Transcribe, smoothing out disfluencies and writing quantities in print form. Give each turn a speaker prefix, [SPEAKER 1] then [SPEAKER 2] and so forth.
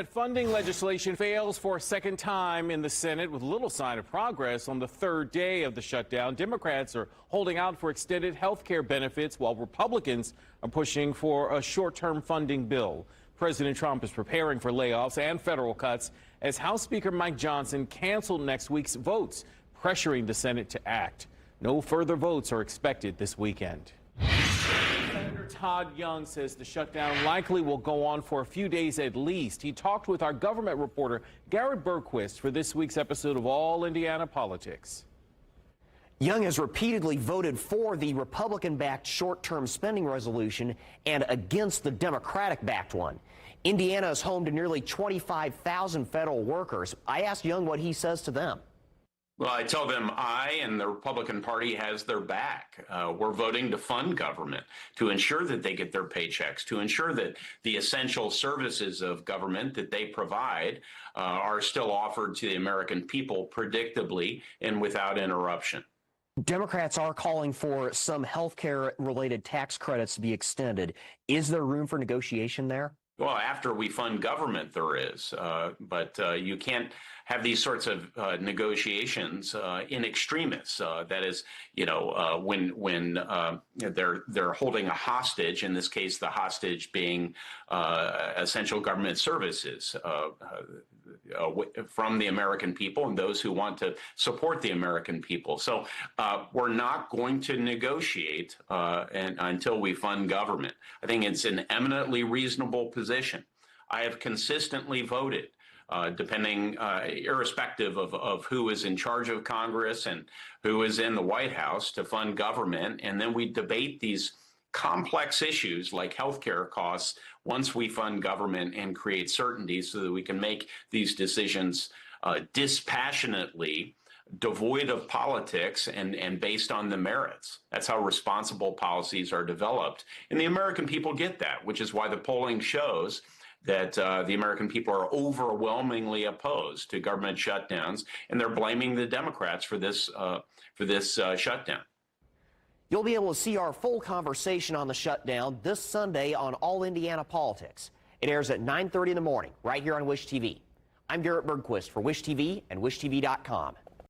[SPEAKER 1] Funding legislation fails for a second time in the Senate with little sign of progress on the third day of the shutdown. Democrats are holding out for extended health care benefits while Republicans are pushing for a short-term funding bill. President Trump is preparing for layoffs and federal cuts as House Speaker Mike Johnson canceled next week's votes, pressuring the Senate to act. No further votes are expected this weekend. Senator Todd Young says the shutdown likely will go on for a few days at least. He talked with our government reporter, Garrett Bergquist, for this week's episode of All Indiana Politics.
[SPEAKER 2] Young has repeatedly voted for the Republican-backed short-term spending resolution and against the Democratic-backed one. Indiana is home to nearly 25,000 federal workers. I asked Young what he says to them.
[SPEAKER 3] Well, I tell them I and the Republican Party has their back. We're voting to fund government, to ensure that they get their paychecks, to ensure that the essential services of government that they provide are still offered to the American people predictably and without interruption.
[SPEAKER 2] Democrats are calling for some health care-related tax credits to be extended. Is there room for negotiation there?
[SPEAKER 3] Well, after we fund government, there is, but you can't have these sorts of negotiations in extremis. That is, when they're holding a hostage. In this case, the hostage being essential government services from the American people and those who want to support the American people. So we're not going to negotiate until we fund government. I think it's an eminently reasonable position. I have consistently voted, irrespective of who is in charge of Congress and who is in the White House, to fund government. And then we debate these complex issues like healthcare costs once we fund government and create certainty so that we can make these decisions dispassionately, devoid of politics, and based on the merits. That's how responsible policies are developed. And the American people get that, which is why the polling shows that the American people are overwhelmingly opposed to government shutdowns, and they're blaming the Democrats for this shutdown.
[SPEAKER 2] You'll be able to see our full conversation on the shutdown this Sunday on All Indiana Politics. It airs at 9:30 in the morning, right here on Wish TV. I'm Garrett Bergquist for Wish TV and WishTV.com.